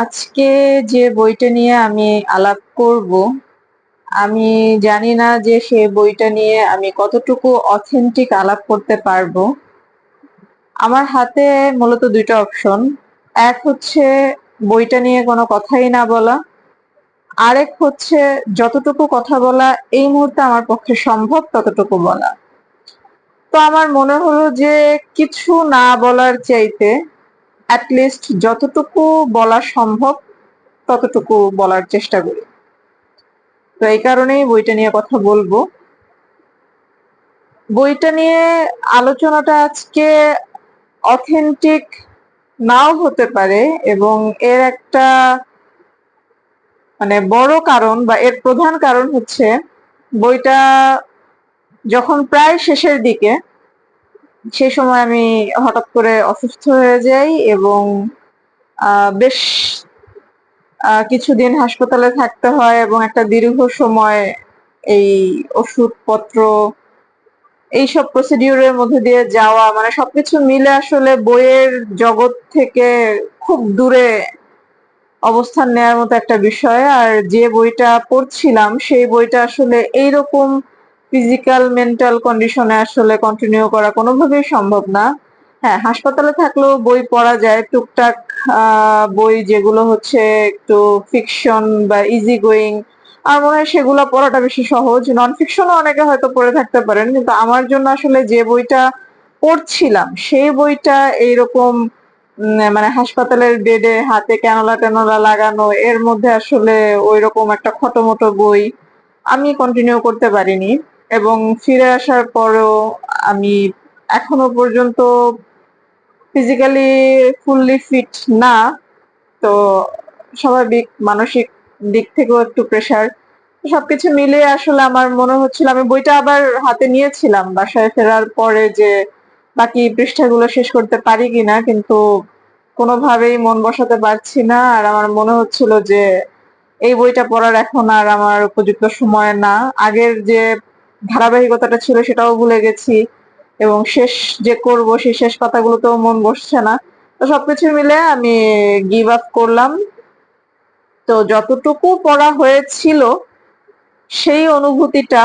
আজকে যে বইটা নিয়ে আমি আলাপ করব, আমি জানি না যে সে বইটা নিয়ে আমি কতটুকু অথেন্টিক আলাপ করতে পারবো। আমার হাতে মূলত দুইটা অপশন। এক হচ্ছে বইটা নিয়ে কোনো কথাই না বলা, আরেক হচ্ছে যতটুকু কথা বলা এই মুহূর্তে আমার পক্ষে সম্ভব ততটুকু বলা। তো আমার মনে হলো যে কিছু না বলার চাইতে অ্যাটলিস্ট যতটুকু বলা সম্ভব ততটুকু বলার চেষ্টা করি। তো এই কারণেই বইটা নিয়ে কথা বলবো। বইটা নিয়ে আলোচনাটা আজকে অথেন্টিক নাও হতে পারে, এবং এর একটা বড় কারণ বা এর প্রধান কারণ হচ্ছে বইটা যখন প্রায় শেষের দিকে, সেই সময় আমি হঠাৎ করে অসুস্থ হয়ে যাই এবং বেশ কিছুদিন হাসপাতালে থাকতে হয় এবং একটা দীর্ঘ সময় এই ওষুধপত্র এইসব প্রসিডিউরের মধ্যে দিয়ে যাওয়া, সবকিছু মিলে আসলে বইয়ের জগৎ থেকে খুব দূরে অবস্থান নেওয়ার মতো একটা বিষয়। আর যে বইটা পড়ছিলাম সেই বইটা আসলে এইরকম ফিজিক্যাল মেন্টাল কন্ডিশনে আসলে কন্টিনিউ করা কোনোভাবেই সম্ভব না। হ্যাঁ, হাসপাতালে থাকলেও বই পড়া যায় টুকটাক। বই যেগুলো হচ্ছে একটু ফিকশন বা ইজি গোয়িং, আমার মনে হয় সেগুলো পড়াটা বেশি সহজ। নন ফিকশনও অনেকে হয়তো পড়ে থাকতে পারেন, কিন্তু আমার জন্য আসলে যে বইটা পড়ছিলাম সেই বইটা এইরকম হাসপাতালের বেডে হাতে ক্যানোলা ট্যানোলা লাগানো, এর মধ্যে আসলে ওইরকম একটা খটোমটো বই আমি কন্টিনিউ করতে পারিনি। এবং ফিরে আসার পরেও আমি এখনো পর্যন্ত ফিজিক্যালি ফুললি ফিট না। তো স্বাভাবিক মানসিক দিক থেকেও একটু প্রেসার। সবকিছু মিলিয়ে আসলে আমার মনে হচ্ছিল, আমি বইটা আবার হাতে নিয়েছিলাম বাসায় ফেরার পরে, যে বাকি পৃষ্ঠাগুলো শেষ করতে পারি কিনা, কিন্তু কোনোভাবেই মন বসাতে পারছি না। আর আমার মনে হচ্ছিল যে এই বইটা পড়ার এখন আর আমার উপযুক্ত সময় না। আগের যে ধারাবাহিকতাটা ছিল সেটাও ভুলে গেছি, এবং শেষ যে করব সেই শেষ পাতাগুলোতেও মন বসছে না। তো সবকিছু মিলে আমি গিভ আপ করলাম। তো যতটুকু পড়া হয়েছিল সেই অনুভূতিটা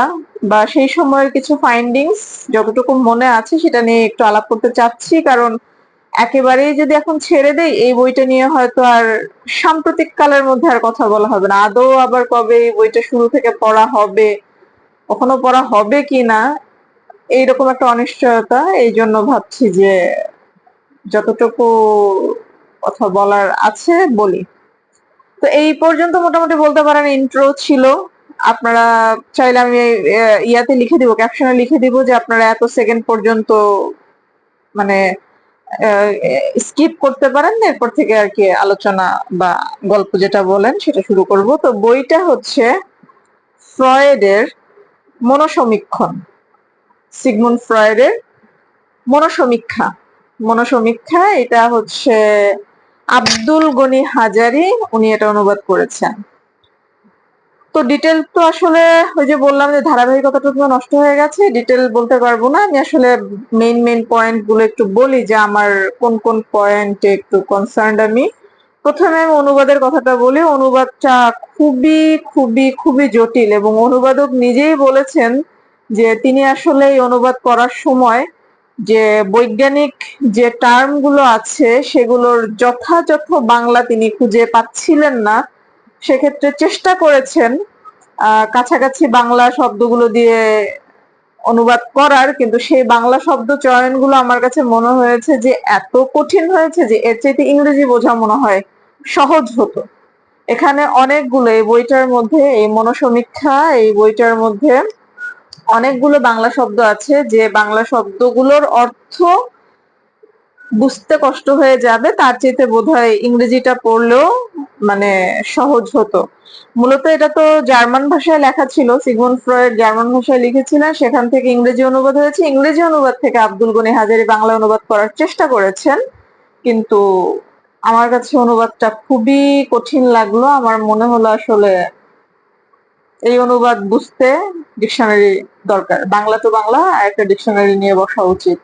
বা সেই সময়ের কিছু ফাইন্ডিংস যতটুকু মনে আছে সেটা নিয়ে একটু আলাপ করতে চাচ্ছি। কারণ একেবারেই যদি এখন ছেড়ে দেই এই বইটা নিয়ে, হয়তো আর সাম্প্রতিক কালের মধ্যে আর কথা বলা হবে না। আদৌ আবার কবে এই বইটা শুরু থেকে পড়া হবে, কখনো পড়া হবে কিনা, এইরকম একটা অনিশ্চয়তা। এই জন্য ভাবছি যে যতটুকু কথা বলার আছে বলি। তো এই পর্যন্ত মোটামুটি বলতে পারেন ইন্ট্রো ছিল। আপনারা চাইলে আমি ইয়াতে লিখে দিব, ক্যাপশনে লিখে দিব যে আপনারা এত সেকেন্ড পর্যন্ত মানে স্কিপ করতে পারেন, এরপর থেকে আর কি আলোচনা বা গল্প যেটা বলেন সেটা শুরু করব। তো বইটা হচ্ছে ফ্রয়েডের মনোসমীক্ষণ, সিগমুন্ড ফ্রয়েডের মনোসমীক্ষা। মনোসমীক্ষা এটা হচ্ছে আব্দুল গনি হাজারি, উনি এটা অনুবাদ করেছেন। তো ডিটেল তো আসলে ওই যে বললাম যে ধারাবাহিকতাটা তো নষ্ট হয়ে গেছে, ডিটেল বলতে পারবো না। আমি আসলে মেইন পয়েন্ট গুলো একটু বলি যে আমার কোন কোন পয়েন্টে একটু কনসার্নড আমি। প্রথমে আমি অনুবাদের কথাটা বলি। অনুবাদটা খুবই খুবই খুবই জটিল, এবং অনুবাদক নিজেই বলেছেন যে তিনি আসলে এই অনুবাদ করার সময় যে বৈজ্ঞানিক যে টার্ম গুলো আছে সেগুলোর যথাযথ বাংলা তিনি খুঁজে পাচ্ছিলেন না। সেক্ষেত্রে চেষ্টা করেছেন কাছাকাছি বাংলা শব্দগুলো দিয়ে অনুবাদ করার, কিন্তু সেই বাংলা শব্দ চয়নগুলো আমার কাছে মনে হয়েছে যে এত কঠিন হয়েছে যে এর চাইতে ইংরেজি বোঝা মনে হয় সহজ হতো। এখানে অনেকগুলো, এই বইটার মধ্যে, এই মনোসমীক্ষা এই বইটার মধ্যে অনেকগুলো বাংলা শব্দ আছে যে বাংলা শব্দগুলোর অর্থ বুঝতে কষ্ট হয়ে যাবে, তার চাইতে বোধহয় ইংরেজিটা পড়লেও সহজ হতো। মূলত এটা তো জার্মান ভাষায় লেখা ছিল, সিগমুন্ড ফ্রয়েড জার্মান ভাষায় লিখেছিলেন, সেখান থেকে ইংরেজি অনুবাদ হয়েছে। ইংরেজি অনুবাদ থেকে আব্দুল গনি হাজারি বাংলা অনুবাদ করার চেষ্টা করেছেন, কিন্তু আমার কাছে অনুবাদটা খুবই কঠিন লাগলো। আমার মনে হলো আসলে এই অনুবাদ বুঝতে ডিকশনারি দরকার, বাংলা টু বাংলা একটা ডিকশনারি নিয়ে বসা উচিত।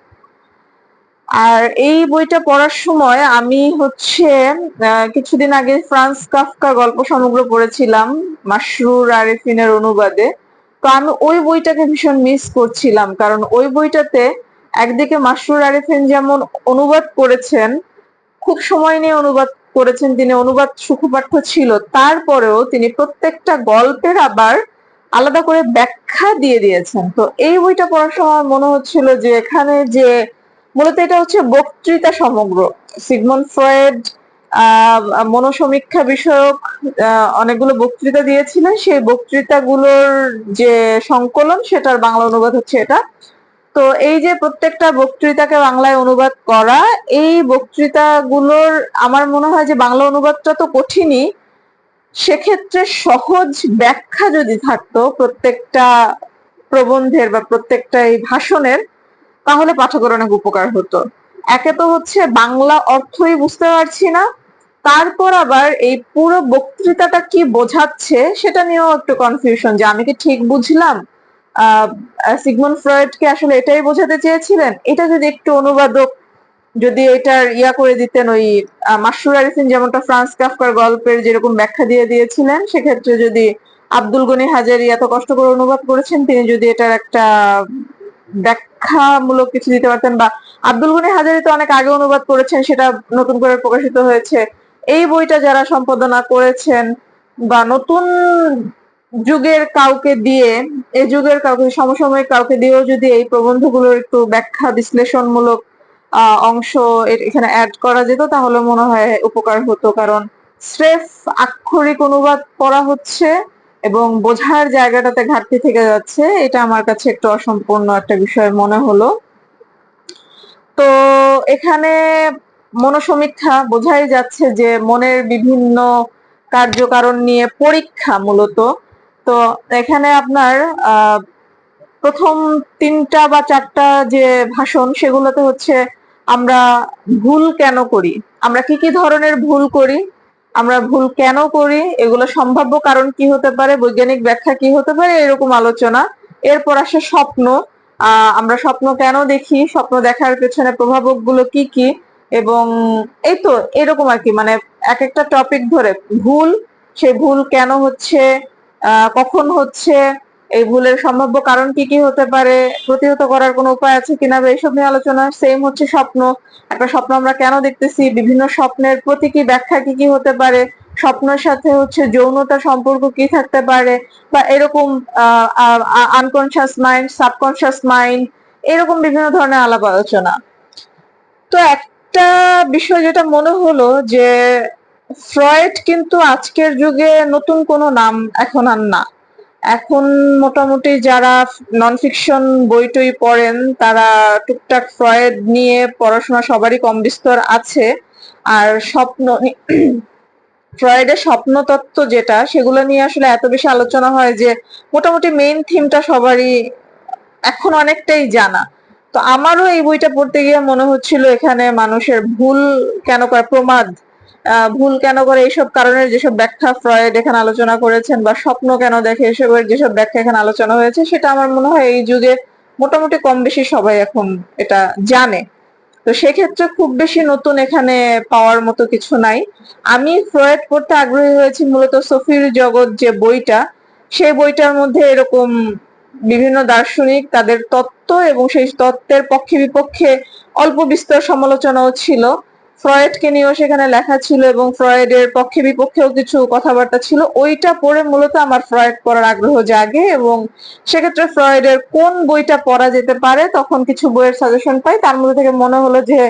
আর এই বইটা পড়ার সময় আমি হচ্ছে কিছুদিন আগে ফ্রান্স কাফকা গল্প সমগ্র পড়েছিলাম মাসরুর আরেফিনের অনুবাদে। তো আমি ওই বইটাকে ভীষণ মিস করছিলাম, কারণ ওই বইটাতে একদিকে মাসরুর আরেফিন যেমন অনুবাদ করেছেন, খুব সময় নিয়ে অনুবাদ করেছেন, তিনি অনুবাদ সুখপাঠ্য ছিল, তারপরেও তিনি প্রত্যেকটা গল্পের আবার আলাদা করে ব্যাখ্যা দিয়ে দিয়েছেন। তো এই বইটা পড়ার সময় মনে হচ্ছিল যে এখানে যে মূলত এটা হচ্ছে বক্তৃতা সমগ্র। সিগমন্ড ফ্রয়েড মনোসমীক্ষা বিষয়ক অনেকগুলো বক্তৃতা দিয়েছিলেন, সেই বক্তৃতাগুলোর যে সংকলন সেটার বাংলা অনুবাদ হচ্ছে এটা। তো এই যে প্রত্যেকটা বক্তৃতাকে বাংলায় অনুবাদ করা, এই বক্তৃতাগুলোর আমার মনে হয় যে বাংলা অনুবাদটা তো কঠিনই, সেক্ষেত্রে সহজ ব্যাখ্যা যদি থাকতো প্রত্যেকটা প্রবন্ধের বা প্রত্যেকটা এই ভাষণের, তাহলে পাঠকের অনেক উপকার হতো। একে তো হচ্ছে বাংলা অর্থই বুঝতে পারছি না, তারপর আবার এই পুরো বক্তৃতাটা কি বোঝাচ্ছে সেটা নিয়েও একটু কনফিউশন, যে আমি কি ঠিক বুঝলাম, সিগমন্ড ফ্রয়েড কি আসলে এটাই বোঝাতে চেয়েছিলেন। এটা যদি একটু অনুবাদক যদি এটার ইয়া করে দিতেন, ওই মাসরুর আরিফিন যেমনটা ফ্রান্স কাফকার গল্পের যেরকম ব্যাখ্যা দিয়ে দিয়েছিলেন, সেক্ষেত্রে যদি আব্দুল গনি হাজারি এত কষ্ট করে অনুবাদ করেছেন, তিনি যদি এটার একটা ব্যাখ্যামূলক কিছু দিতে পারতেন, বা আব্দুল গনি হাজারি তো অনেক আগে অনুবাদ করেছেন, সেটা নতুন করে প্রকাশিত হয়েছে, এই বইটা যারা সম্পাদনা করেছেন বা নতুন যুগের কাউকে দিয়ে, এই যুগের কাউকে, সমসাময়িক কাউকে দিয়েও যদি এই প্রবন্ধগুলোর একটু ব্যাখ্যা বিশ্লেষণমূলক অংশ এখানে অ্যাড করা যেত, তাহলে মনে হয় উপকার হতো। কারণ স্রেফ আক্ষরিক অনুবাদ পড়া হচ্ছে এবং বোঝার জায়গাটাতে ঘাটতি থেকে যাচ্ছে, এটা আমার কাছে একটু অসম্পূর্ণ একটা বিষয় মনে হলো। তো এখানে মনোসমীক্ষা, বোঝাই যাচ্ছে যে মনের বিভিন্ন কার্যকারণ নিয়ে পরীক্ষা মূলত। তো এখানে আপনার প্রথম 3টা বা 4টা যে ভাষণ, সেগুলোতে হচ্ছে আমরা ভুল কেন করি, আমরা কি কি ধরনের ভুল করি, আমরা ভুল কেন করি, এগুলো সম্ভাব্য কারণ কি হতে পারে, বৈজ্ঞানিক ব্যাখ্যা কি হতে পারে, এরকম আলোচনা। এরপর আসে স্বপ্ন, আমরা স্বপ্ন কেন দেখি, স্বপ্ন দেখার পেছনে প্রভাবক গুলো কি কি, এবং এই তো এরকম আর কি, মানে এক একটা টপিক ধরে ভুল, সেই ভুল কেন হচ্ছে, কখন হচ্ছে, এই ভুলের সম্ভাব্য কারণ কি কি হতে পারে, প্রতিহত করার কোনো উপায় আছে কিনা, এইসব নিয়ে আলোচনা। সেম হচ্ছে স্বপ্ন, একটা স্বপ্ন আমরা কেন দেখতেছি, বিভিন্ন স্বপ্নের প্রতীকী ব্যাখ্যা কি কি হতে পারে, স্বপ্নের সাথে হচ্ছে যৌনতা সম্পর্ক কি থাকতে পারে, বা এরকম আনকনসিয়াস মাইন্ড, সাবকনসিয়াস মাইন্ড, এরকম বিভিন্ন ধরনের আলাপ আলোচনা। তো একটা বিষয় যেটা মনে হলো যে ফ্রয়েড কিন্তু আজকের যুগে নতুন কোনো নাম এখন আর না। এখন মোটামুটি যারা নন ফিকশন বই টই পড়েন, তারা টুকটাক ফ্রয়েড নিয়ে পড়াশোনা সবারই কম বিস্তর আছে। আর ফ্রয়েডের স্বপ্ন তত্ত্ব যেটা, সেগুলো নিয়ে আসলে এত বেশি আলোচনা হয় যে মোটামুটি মেইন থিমটা সবারই এখন অনেকটাই জানা। তো আমারও এই বইটা পড়তে গিয়ে মনে হচ্ছিল এখানে মানুষের ভুল কেন করে, প্রমাদ ভুল কেন করে, এইসব কারণের যেসব ব্যাখ্যা ফ্রয়েড এখানে আলোচনা করেছেন, বা স্বপ্ন কেন দেখে, এসবের যেসব ব্যাখ্যা এখানে আলোচনা হয়েছে, সেটা আমার মনে হয় এই যুগে মোটামুটি কম বেশি সবাই এখন এটা জানে। তো সেক্ষেত্রে খুব বেশি নতুন এখানে পাওয়ার মতো কিছু নাই। আমি ফ্রয়েড পড়তে আগ্রহী হয়েছি মূলত সফির জগৎ যে বইটা, সেই বইটার মধ্যে এরকম বিভিন্ন দার্শনিক তাদের তত্ত্ব এবং সেই তত্ত্বের পক্ষে বিপক্ষে অল্প বিস্তর সমালোচনাও ছিল, ফ্রয়েডকে নিয়েও সেখানে লেখা ছিল এবং ফ্রয়েডের পক্ষে বিপক্ষেও কিছু কথাবার্তা ছিল। ওইটা পড়ে মূলত আমার ফ্রয়েড পড়ার আগ্রহ জাগে, এবং সেক্ষেত্রে ফ্রয়েডের কোন বইটা পড়া যেতে পারে তখন কিছু বইয়ের সাজেশন পাই, তার মধ্যে থেকে মনে হলো যে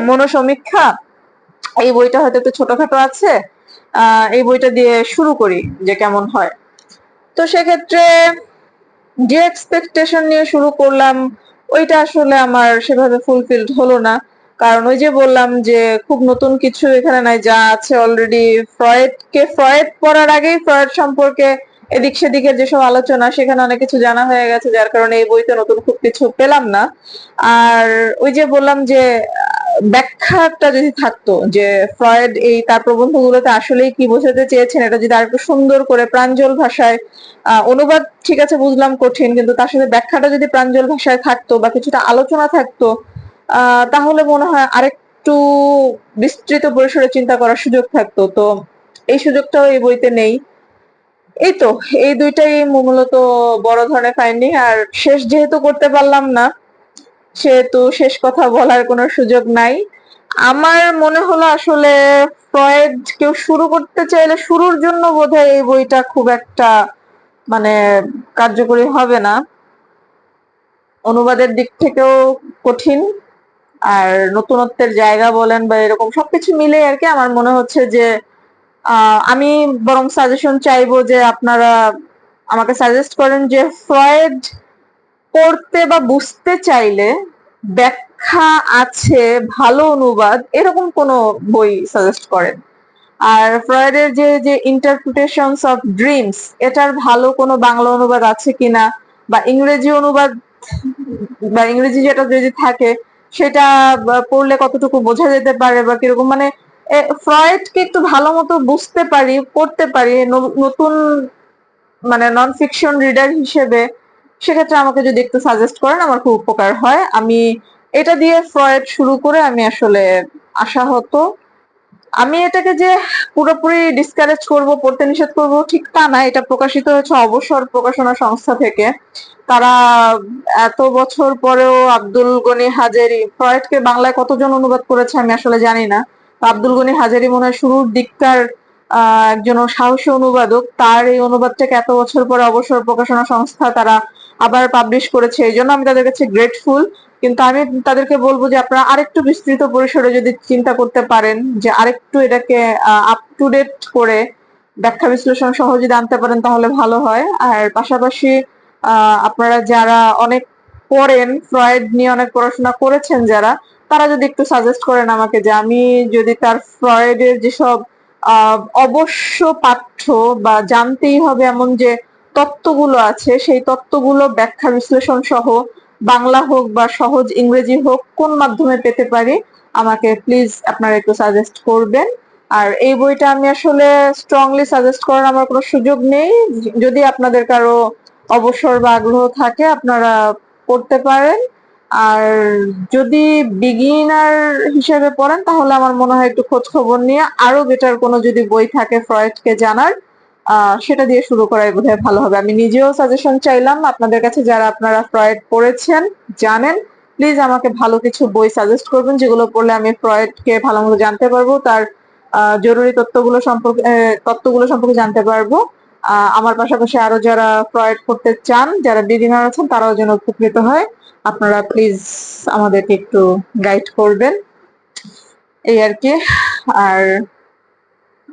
মনোসমীক্ষা, এই বইটা হয়তো একটু ছোটখাটো আছে, এই বইটা দিয়ে শুরু করি যে কেমন হয়। তো সেক্ষেত্রে যে এক্সপেকটেশন নিয়ে শুরু করলাম, ওইটা আসলে আমার সেভাবে ফুলফিলড হলো না। কারণ ওই যে বললাম যে খুব নতুন কিছু এখানে নাই, যা আছে অলরেডি। ফ্রয়েড পড়ার আগেই ফ্রয়েড সম্পর্কে এদিক সেদিকের যেসব আলোচনা, সেখানে অনেক কিছু জানা হয়ে গেছে, যার কারণে এই বইতে নতুন খুব কিছু পেলাম না। আর ওই যে বললাম যে ব্যাখ্যাটা যদি থাকতো, যে ফ্রয়েড এই তার প্রবন্ধগুলোতে আসলেই কি বোঝাতে চেয়েছেন, এটা যদি আরেকটু সুন্দর করে প্রাঞ্জল ভাষায়, অনুবাদ ঠিক আছে বুঝলাম কঠিন, কিন্তু তার সাথে ব্যাখ্যাটা যদি প্রাঞ্জল ভাষায় থাকতো বা কিছুটা আলোচনা থাকতো, তাহলে মনে হয় আরেকটু বিস্তৃত পরিসরে চিন্তা করার সুযোগ থাকতো। তো এই সুযোগটাও এই বইতে নেই। এই তো এই দুইটাই মূলত বড় ধরনের ফাইন্ডিং। আর শেষ যেহেতু করতে পারলাম না, সেহেতু শেষ কথা বলার কোনো সুযোগ নাই। আমার মনে হলো আসলে ফ্রয়েড কেউ শুরু করতে চাইলে শুরুর জন্য বোধহয় এই বইটা খুব একটা মানে কার্যকরী হবে না। অনুবাদের দিক থেকেও কঠিন, আর নতুনত্বের জায়গা বলেন বা এরকম সবকিছু মিলে আর কি আমার মনে হচ্ছে যে আমি বরং সাজেশন চাইবো যে আপনারা আমাকে সাজেস্ট করেন যে ফ্রয়েড পড়তে বা বুঝতে চাইলে ব্যাখ্যা আছে, ভালো অনুবাদ, এরকম কোনো বই সাজেস্ট করেন। আর ফ্রয়েডের যে যে ইন্টারপ্রিটেশনস অফ ড্রিমস, এটার ভালো কোনো বাংলা অনুবাদ আছে কিনা, বা ইংরেজি অনুবাদ বা ইংরেজি যেটা যদি থাকে সেটা পড়লে কতটুকু বোঝা যেতে পারে বা কিরকম, মানে ফ্রয়েডকে একটু ভালো মতো বুঝতে পারি, পড়তে পারি নতুন মানে নন ফিকশন রিডার হিসেবে, সেক্ষেত্রে আমাকে যদি একটু সাজেস্ট করেন আমার খুব উপকার হয়। আমি এটা দিয়ে ফ্রয়েড শুরু করে আমি আসলে আশাহত। আমি এটাকে যে পুরোপুরি ডিসকারেজ করব, পড়তে নিষেধ করব ঠিক তা না। এটা প্রকাশিত হয়েছে অবসর প্রকাশনা সংস্থা থেকে। তারা এত বছর পরেও আব্দুল গনি হাজেরি, ফ্রয়েডকে বাংলায় কতজন অনুবাদ করেছে আমি আসলে জানি না। আব্দুল গনি হাজেরি মনে হয় শুরুর দিককার একজন সাহসী অনুবাদক। তার এই অনুবাদটাকে এত বছর পরে অবসর প্রকাশনা সংস্থা তারা আবার পাবলিশ করেছে, এই জন্য আমি তাদের কাছে গ্রেটফুল। কিন্তু আমি তাদেরকে বলবো যে আপনারা আরেকটু বিস্তৃত পরিসরে যদি চিন্তা করতে পারেন, যে আরেকটু এটাকে আপ টু ডেট করে ব্যাখ্যা বিশ্লেষণ সহ যদি আনতে পারেন তাহলে ভালো হয়। আর পাশাপাশি আপনারা যারা অনেক পড়েন, ফ্রয়েড নিয়ে অনেক পড়াশোনা করেছেন যারা, তারা যদি একটু সাজেস্ট করেন আমাকে যে আমি যদি তার ফ্রয়েডের যেসব অবশ্য পাঠ্য বা জানতেই হবে এমন যে তত্ত্বগুলো আছে, সেই তত্ত্বগুলো ব্যাখ্যা বিশ্লেষণ সহ বাংলা হোক বা সহজ ইংরেজি হোক কোন মাধ্যমে পেতে পারি, আমাকে প্লিজ আপনারা একটু সাজেস্ট করবেন। আর এই বইটা আমি আসলে স্ট্রংলি সাজেস্ট করার আমার কোনো সুযোগ নেই। যদি আপনাদের কারো অবসর বা আগ্রহ থাকে আপনারা পড়তে পারেন। আর যদি বিগিনার হিসেবে পড়েন তাহলে আমার মনে হয় একটু খোঁজ খবর নিয়ে আরো বেটার কোনো যদি বই থাকে ফ্রয়েডকে জানার, সেটা দিয়ে শুরু করাই বোধহয় ভালো হবে। আমি নিজেও সাজেশন চাইলাম আপনাদের কাছে, যারা আপনারা ফ্রয়েড পড়েছেন জানেন, প্লিজ আমাকে ভালো কিছু বই সাজেস্ট করবেন যেগুলো পড়লে আমি ফ্রয়েডকে ভালো মতো জানতে পারবো, তার জরুরি তত্ত্বগুলো সম্পর্কে জানতে পারবো। আমার পাশাপাশি আরো যারা ফ্রয়েড পড়তে চান, যারা বিগিনার আছেন, তারাও যেন উপকৃত হয়। আপনারা প্লিজ আমাদেরকে একটু গাইড করবেন, এই আর কি। আর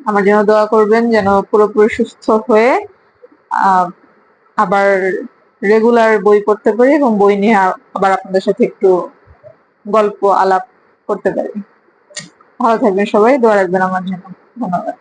আমার জন্য দোয়া করবেন যেন পুরোপুরি সুস্থ হয়ে আবার রেগুলার বই পড়তে পারি এবং বই নিয়ে আবার আপনাদের সাথে একটু গল্প আলাপ করতে পারি। ভালো থাকবেন সবাই, দোয়া রাখবেন আমার জন্য। ধন্যবাদ।